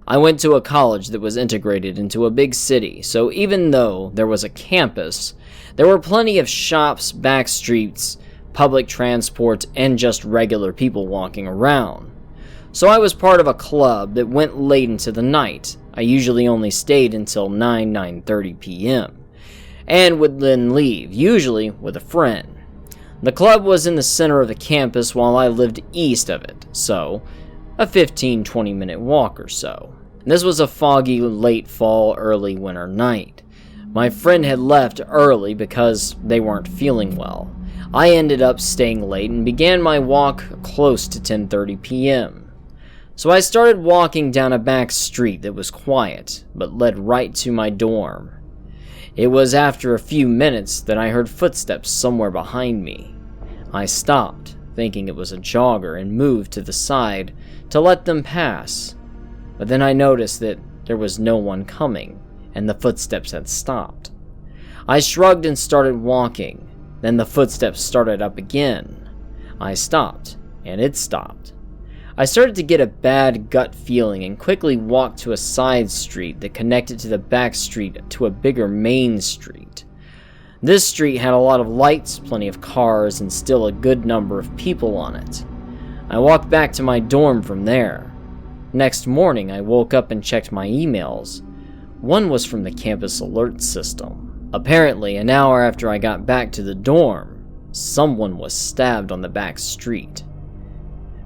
I went to a college that was integrated into a big city, so even though there was a campus, there were plenty of shops, back streets, public transport, and just regular people walking around. So I was part of a club that went late into the night. I usually only stayed until 9:30 p.m. and would then leave, usually with a friend. The club was in the center of the campus while I lived east of it, so a 15-20 minute walk or so. This was a foggy late fall, early winter night. My friend had left early because they weren't feeling well. I ended up staying late and began my walk close to 10:30 p.m. So I started walking down a back street that was quiet, but led right to my dorm. It was after a few minutes that I heard footsteps somewhere behind me. I stopped, thinking it was a jogger, and moved to the side to let them pass. But then I noticed that there was no one coming, and the footsteps had stopped. I shrugged and started walking. Then the footsteps started up again. I stopped, and it stopped. I started to get a bad gut feeling and quickly walked to a side street that connected to the back street to a bigger main street. This street had a lot of lights, plenty of cars, and still a good number of people on it. I walked back to my dorm from there. Next morning, I woke up and checked my emails. One was from the campus alert system. Apparently, an hour after I got back to the dorm, someone was stabbed on the back street.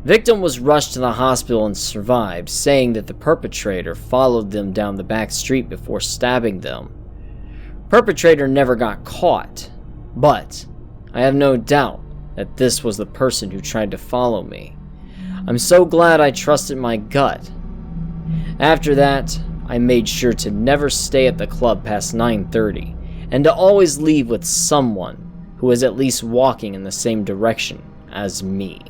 Victim was rushed to the hospital and survived, saying that the perpetrator followed them down the back street before stabbing them. Perpetrator never got caught, but I have no doubt that this was the person who tried to follow me. I'm so glad I trusted my gut. After that, I made sure to never stay at the club past 9:30, and to always leave with someone who was at least walking in the same direction as me.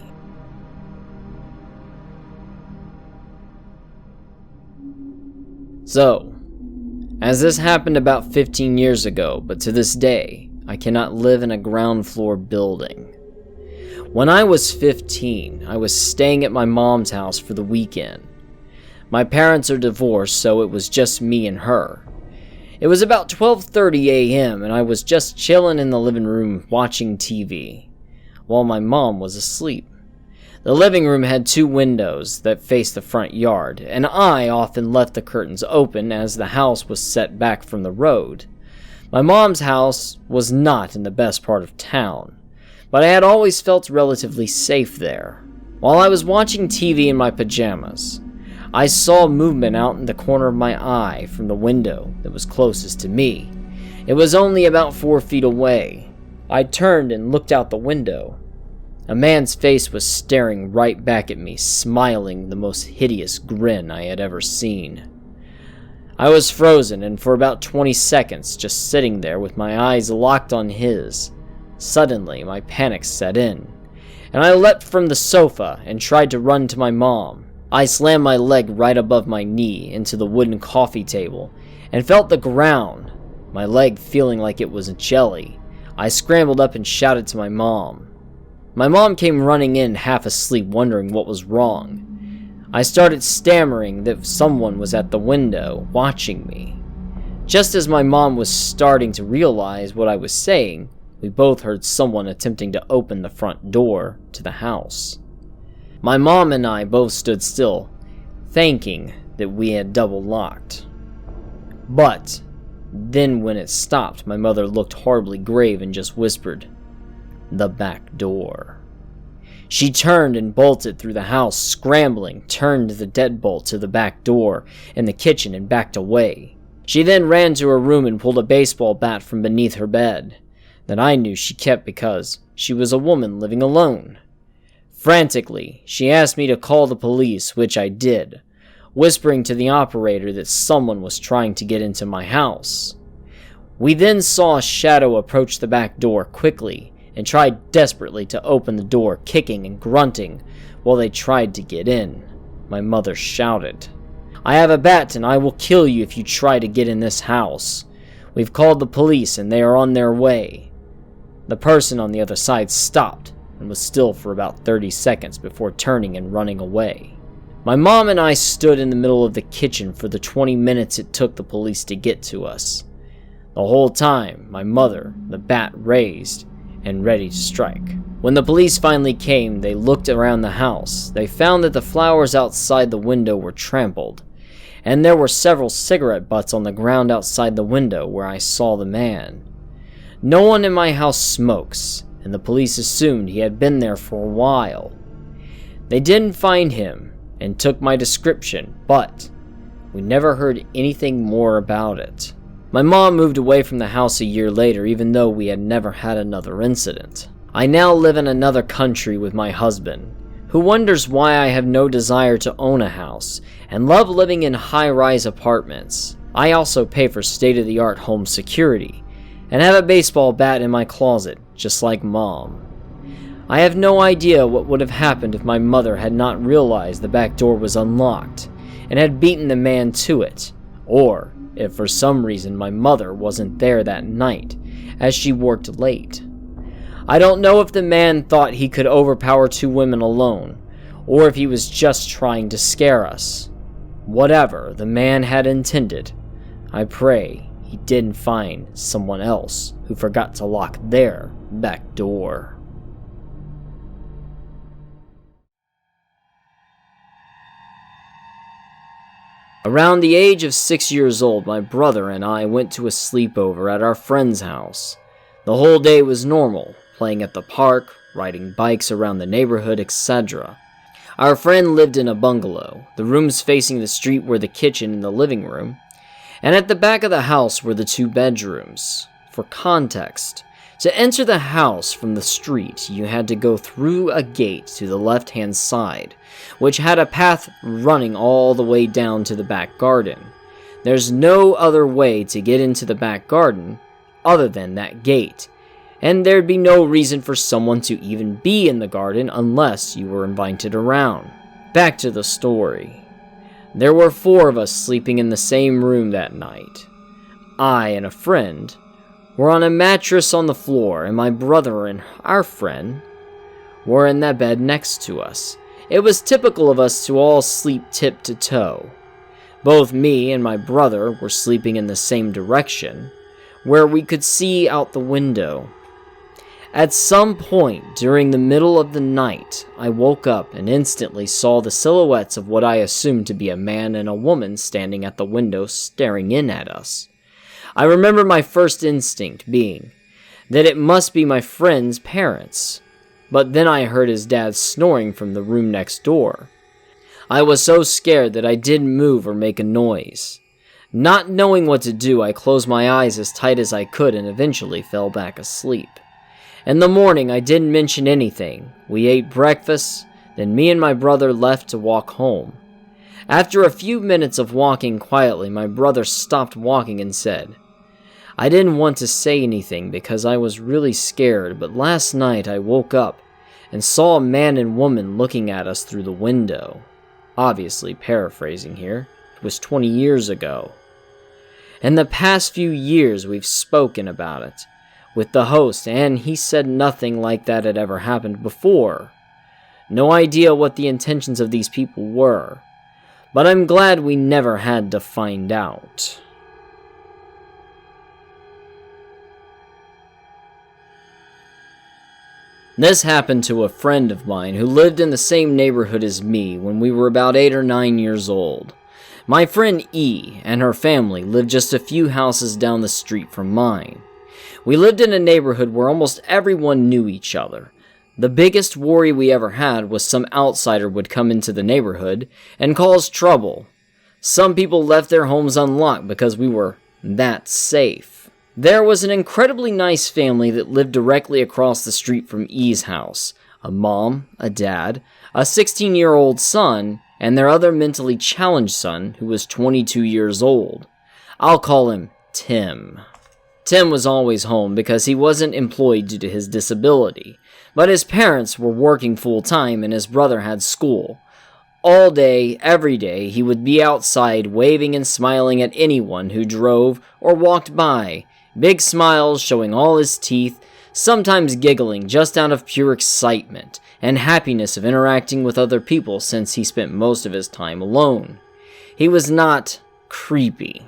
So, as this happened about 15 years ago, but to this day, I cannot live in a ground floor building. When I was 15, I was staying at my mom's house for the weekend. My parents are divorced, so it was just me and her. It was about 12:30 a.m. and I was just chilling in the living room watching TV, while my mom was asleep. The living room had two windows that faced the front yard, and I often left the curtains open as the house was set back from the road. My mom's house was not in the best part of town, but I had always felt relatively safe there. While I was watching TV in my pajamas, I saw movement out in the corner of my eye from the window that was closest to me. It was only about 4 feet away. I turned and looked out the window. A man's face was staring right back at me, smiling the most hideous grin I had ever seen. I was frozen, and for about 20 seconds just sitting there with my eyes locked on his. Suddenly, my panic set in, and I leapt from the sofa and tried to run to my mom. I slammed my leg right above my knee into the wooden coffee table and felt the ground, my leg feeling like it was a jelly. I scrambled up and shouted to my mom. My mom came running in half asleep, wondering what was wrong. I started stammering that someone was at the window, watching me. Just as my mom was starting to realize what I was saying, we both heard someone attempting to open the front door to the house. My mom and I both stood still, thinking that we had double locked. But then when it stopped, my mother looked horribly grave and just whispered, "The back door." She turned and bolted through the house, scrambling, turned the deadbolt to the back door in the kitchen and backed away. She then ran to her room and pulled a baseball bat from beneath her bed that I knew she kept because she was a woman living alone. Frantically, she asked me to call the police, which I did, whispering to the operator that someone was trying to get into my house. We then saw a shadow approach the back door quickly and tried desperately to open the door, kicking and grunting while they tried to get in. My mother shouted, "I have a bat and I will kill you if you try to get in this house," We've called the police and they are on their way." The person on the other side stopped and was still for about 30 seconds before turning and running away. My mom and I stood in the middle of the kitchen for the 20 minutes it took the police to get to us. The whole time, my mother, the bat raised and ready to strike. When the police finally came, they looked around the house. They found that the flowers outside the window were trampled, and there were several cigarette butts on the ground outside the window where I saw the man. No one in my house smokes, and the police assumed he had been there for a while. They didn't find him and took my description, but we never heard anything more about it. My mom moved away from the house a year later, even though we had never had another incident. I now live in another country with my husband, who wonders why I have no desire to own a house and love living in high-rise apartments. I also pay for state-of-the-art home security and have a baseball bat in my closet, just like Mom. I have no idea what would have happened if my mother had not realized the back door was unlocked and had beaten the man to it, or if for some reason my mother wasn't there that night, as she worked late. I don't know if the man thought he could overpower 2 women alone, or if he was just trying to scare us. Whatever the man had intended, I pray he didn't find someone else who forgot to lock their back door. Around the age of 6 years old, my brother and I went to a sleepover at our friend's house. The whole day was normal, playing at the park, riding bikes around the neighborhood, etc. Our friend lived in a bungalow. The rooms facing the street were the kitchen and the living room, and at the back of the house were the 2 bedrooms. For context, to enter the house from the street, you had to go through a gate to the left-hand side, which had a path running all the way down to the back garden. There's no other way to get into the back garden other than that gate, and there'd be no reason for someone to even be in the garden unless you were invited around. Back to the story. There were 4 of us sleeping in the same room that night. I and a friend were on a mattress on the floor, and my brother and our friend were in that bed next to us. It was typical of us to all sleep tip to toe. Both me and my brother were sleeping in the same direction, where we could see out the window. At some point during the middle of the night, I woke up and instantly saw the silhouettes of what I assumed to be a man and a woman standing at the window staring in at us. I remember my first instinct being that it must be my friend's parents, but then I heard his dad snoring from the room next door. I was so scared that I didn't move or make a noise. Not knowing what to do, I closed my eyes as tight as I could and eventually fell back asleep. In the morning, I didn't mention anything. We ate breakfast, then me and my brother left to walk home. After a few minutes of walking quietly, my brother stopped walking and said, "I didn't want to say anything because I was really scared, but last night I woke up and saw a man and woman looking at us through the window." Obviously paraphrasing here, it was 20 years ago. In the past few years we've spoken about it with the host, and he said nothing like that had ever happened before. No idea what the intentions of these people were, but I'm glad we never had to find out. This happened to a friend of mine who lived in the same neighborhood as me when we were about 8 or 9 years old. My friend E and her family lived just a few houses down the street from mine. We lived in a neighborhood where almost everyone knew each other. The biggest worry we ever had was some outsider would come into the neighborhood and cause trouble. Some people left their homes unlocked because we were that safe. There was an incredibly nice family that lived directly across the street from E's house. A mom, a dad, a 16-year-old son, and their other mentally challenged son who was 22 years old. I'll call him Tim. Tim was always home because he wasn't employed due to his disability, but his parents were working full-time and his brother had school. All day, every day, he would be outside waving and smiling at anyone who drove or walked by, big smiles showing all his teeth, sometimes giggling just out of pure excitement and happiness of interacting with other people since he spent most of his time alone. He was not creepy.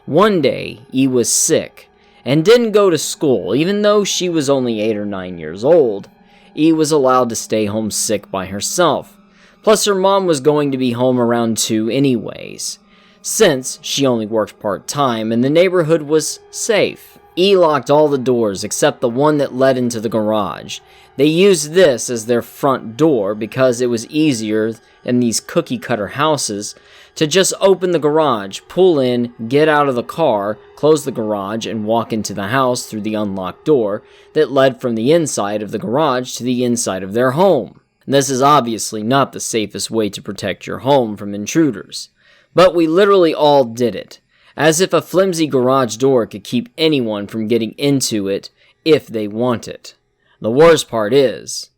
One day, E was sick and didn't go to school. Even though she was only 8 or 9 years old, E was allowed to stay home sick by herself. Plus, her mom was going to be home around 2 anyways, since she only worked part-time and the neighborhood was safe. E locked all the doors except the one that led into the garage. They used this as their front door because it was easier in these cookie-cutter houses to just open the garage, pull in, get out of the car, close the garage, and walk into the house through the unlocked door that led from the inside of the garage to the inside of their home. This is obviously not the safest way to protect your home from intruders, but we literally all did it, as if a flimsy garage door could keep anyone from getting into it if they want it. The worst part is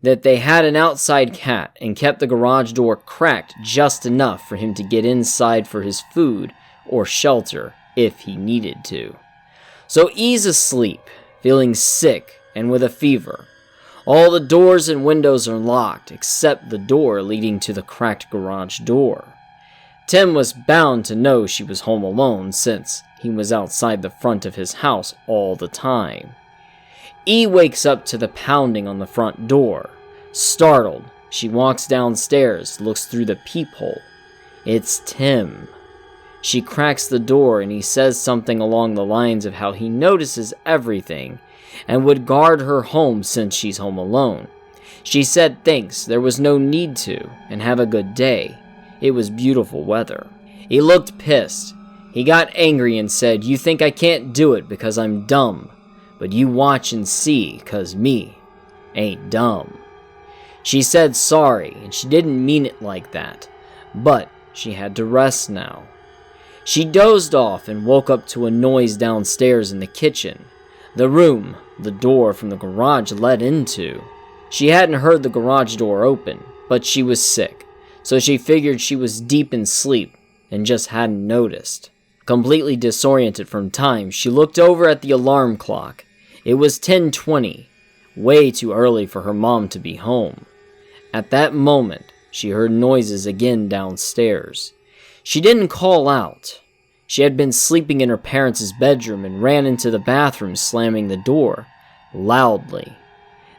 that they had an outside cat and kept the garage door cracked just enough for him to get inside for his food or shelter if he needed to. So E's asleep, feeling sick and with a fever. All the doors and windows are locked except the door leading to the cracked garage door. Tim was bound to know she was home alone since he was outside the front of his house all the time. E wakes up to the pounding on the front door. Startled, she walks downstairs, looks through the peephole. It's Tim. She cracks the door and he says something along the lines of how he notices everything and would guard her home since she's home alone. She said thanks, there was no need to, and have a good day. It was beautiful weather. He looked pissed. He got angry and said, "You think I can't do it because I'm dumb, but you watch and see, 'cause me ain't dumb." She said sorry, and she didn't mean it like that, but she had to rest now. She dozed off and woke up to a noise downstairs in the kitchen, the room the door from the garage led into. She hadn't heard the garage door open, but she was sick, so she figured she was deep in sleep and just hadn't noticed. Completely disoriented from time, she looked over at the alarm clock. It was 10:20, way too early for her mom to be home. At that moment, she heard noises again downstairs. She didn't call out. She had been sleeping in her parents' bedroom and ran into the bathroom, slamming the door loudly.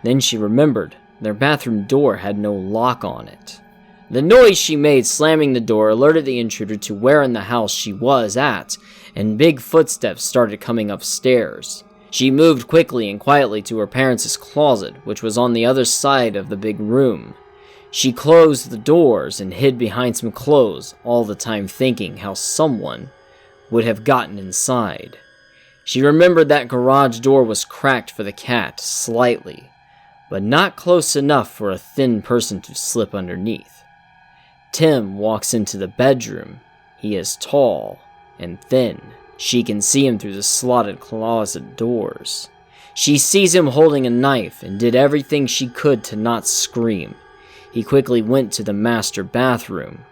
Then she remembered their bathroom door had no lock on it. The noise she made slamming the door alerted the intruder to where in the house she was at, and big footsteps started coming upstairs. She moved quickly and quietly to her parents' closet, which was on the other side of the big room. She closed the doors and hid behind some clothes, all the time thinking how someone would have gotten inside. She remembered that garage door was cracked for the cat, slightly, but not close enough for a thin person to slip underneath. Tim walks into the bedroom. He is tall and thin. She can see him through the slotted closet doors. She sees him holding a knife and did everything she could to not scream. He quickly went to the master bathroom,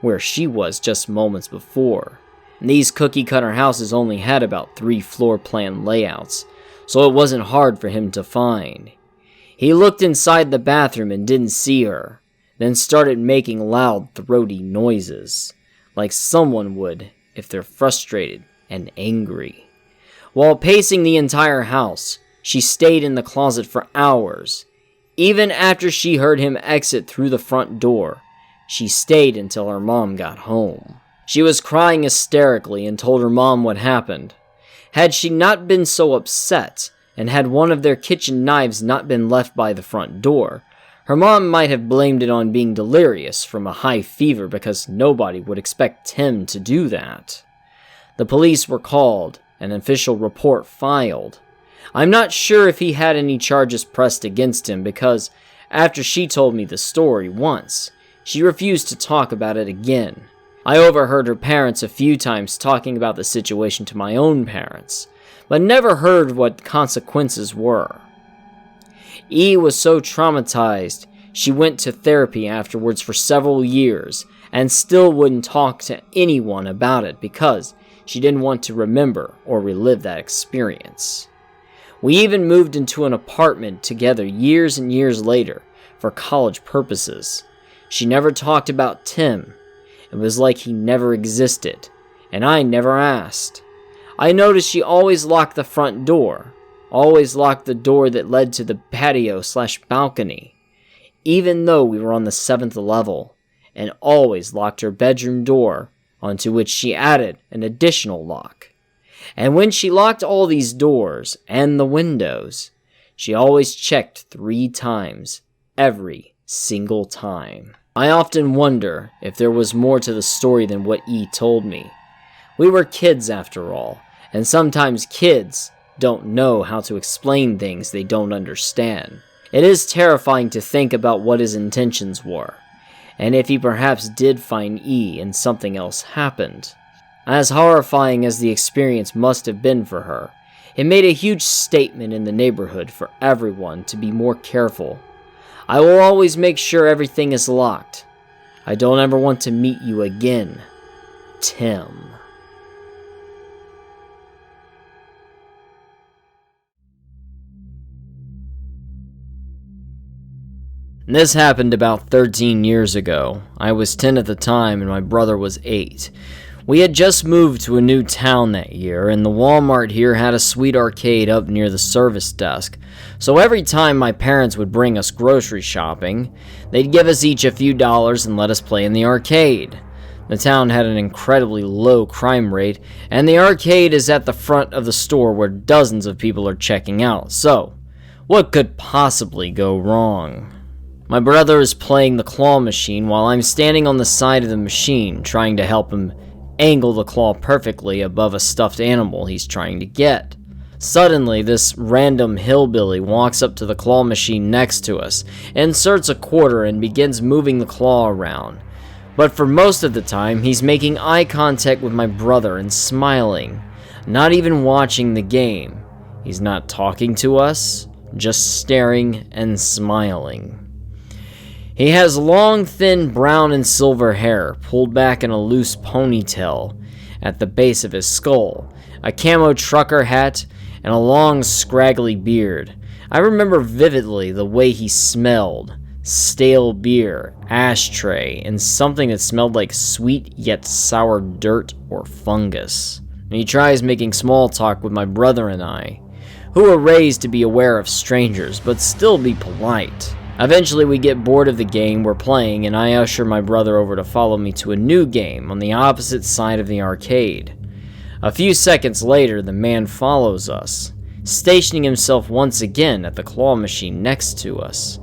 where she was just moments before. These cookie-cutter houses only had about 3 floor plan layouts, so it wasn't hard for him to find. He looked inside the bathroom and didn't see her, then started making loud, throaty noises, like someone would if they're frustrated and angry. While pacing the entire house, she stayed in the closet for hours. Even after she heard him exit through the front door, she stayed until her mom got home. She was crying hysterically and told her mom what happened. Had she not been so upset, and had one of their kitchen knives not been left by the front door, her mom might have blamed it on being delirious from a high fever because nobody would expect Tim to do that. The police were called, an official report filed. I'm not sure if he had any charges pressed against him because after she told me the story once, she refused to talk about it again. I overheard her parents a few times talking about the situation to my own parents, but never heard what consequences were. E was so traumatized, She went to therapy afterwards for several years and still wouldn't talk to anyone about it because she didn't want to remember or relive that experience. We even moved into an apartment together years and years later for college purposes. She never talked about Tim. It was like he never existed, and I never asked. I noticed she always locked the front door, always locked the door that led to the patio/balcony, even though we were on the 7th level, and always locked her bedroom door, onto which she added an additional lock. And when she locked all these doors and the windows, she always checked 3 times, every single time. I often wonder if there was more to the story than what E told me. We were kids after all, and sometimes kids don't know how to explain things they don't understand. It is terrifying to think about what his intentions were, and if he perhaps did find E and something else happened. As horrifying as the experience must have been for her, it made a huge statement in the neighborhood for everyone to be more careful. I will always make sure everything is locked. I don't ever want to meet you again, Tim. This happened about 13 years ago. I was 10 at the time and my brother was 8. We had just moved to a new town that year, and the Walmart here had a sweet arcade up near the service desk. So every time my parents would bring us grocery shopping, they'd give us each a few dollars and let us play in the arcade. The town had an incredibly low crime rate, and the arcade is at the front of the store where dozens of people are checking out. So, what could possibly go wrong? My brother is playing the claw machine while I'm standing on the side of the machine trying to help him angle the claw perfectly above a stuffed animal he's trying to get. Suddenly, this random hillbilly walks up to the claw machine next to us, inserts a quarter, and begins moving the claw around. But for most of the time, he's making eye contact with my brother and smiling, not even watching the game. He's not talking to us, just staring and smiling. He has long, thin brown and silver hair, pulled back in a loose ponytail at the base of his skull, a camo trucker hat, and a long, scraggly beard. I remember vividly the way he smelled: stale beer, ashtray, and something that smelled like sweet yet sour dirt or fungus. He tries making small talk with my brother and I, who were raised to be aware of strangers, but still be polite. Eventually we get bored of the game we're playing, and I usher my brother over to follow me to a new game on the opposite side of the arcade. A few seconds later, the man follows us, stationing himself once again at the claw machine next to us.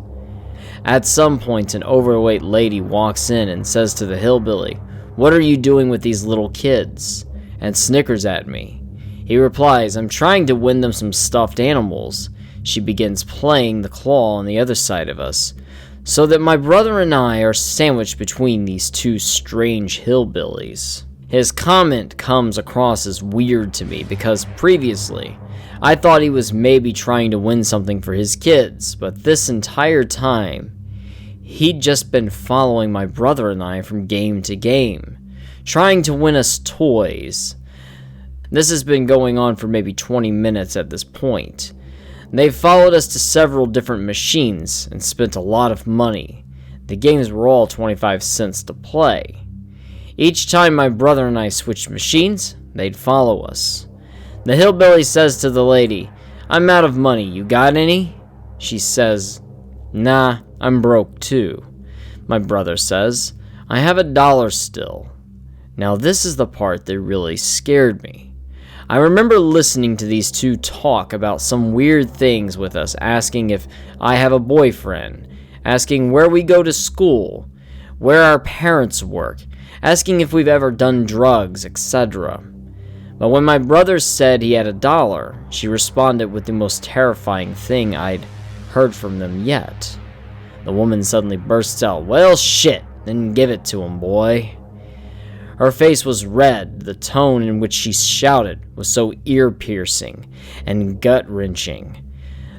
At some point, an overweight lady walks in and says to the hillbilly, "What are you doing with these little kids?" and snickers at me. He replies, "I'm trying to win them some stuffed animals." She begins playing the claw on the other side of us, so that my brother and I are sandwiched between these two strange hillbillies. His comment comes across as weird to me because previously, I thought he was maybe trying to win something for his kids, but this entire time, he'd just been following my brother and I from game to game, trying to win us toys. This has been going on for maybe 20 minutes at this point. They followed us to several different machines and spent a lot of money. The games were all 25 cents to play. Each time my brother and I switched machines, they'd follow us. The hillbilly says to the lady, "I'm out of money, you got any?" She says, "Nah, I'm broke too." My brother says, "I have $1 still." Now this is the part that really scared me. I remember listening to these two talk about some weird things with us, asking if I have a boyfriend, asking where we go to school, where our parents work, asking if we've ever done drugs, etc. But when my brother said he had $1, she responded with the most terrifying thing I'd heard from them yet. The woman suddenly bursts out, "Well, shit, then give it to him, boy." Her face was red. The tone in which she shouted was so ear-piercing and gut-wrenching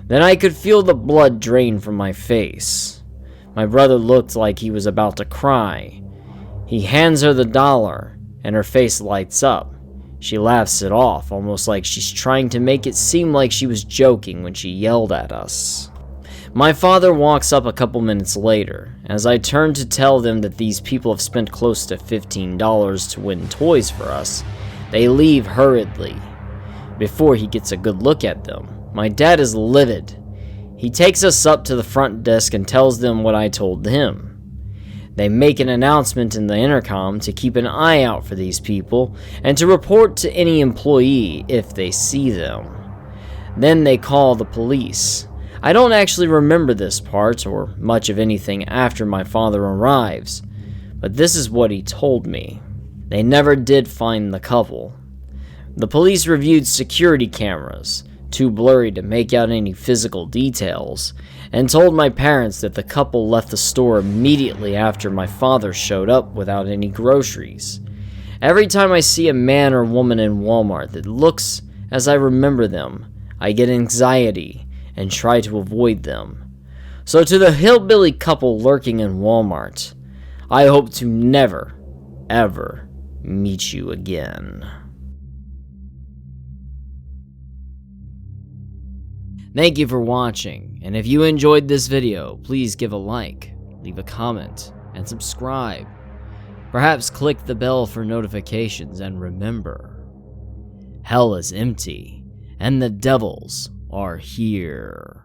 that I could feel the blood drain from my face. My brother looked like he was about to cry. He hands her the dollar, and her face lights up. She laughs it off, almost like she's trying to make it seem like she was joking when she yelled at us. My father walks up a couple minutes later. As I turn to tell them that these people have spent close to $15 to win toys for us, they leave hurriedly. Before he gets a good look at them, my dad is livid. He takes us up to the front desk and tells them what I told him. They make an announcement in the intercom to keep an eye out for these people and to report to any employee if they see them. Then they call the police. I don't actually remember this part or much of anything after my father arrives, but this is what he told me. They never did find the couple. The police reviewed security cameras, too blurry to make out any physical details, and told my parents that the couple left the store immediately after my father showed up without any groceries. Every time I see a man or woman in Walmart that looks as I remember them, I get anxiety and try to avoid them. So to the hillbilly couple lurking in Walmart, I hope to never, ever meet you again. Thank you for watching, and if you enjoyed this video, please give a like, leave a comment, and subscribe. Perhaps click the bell for notifications, and remember, hell is empty, and the devils are here.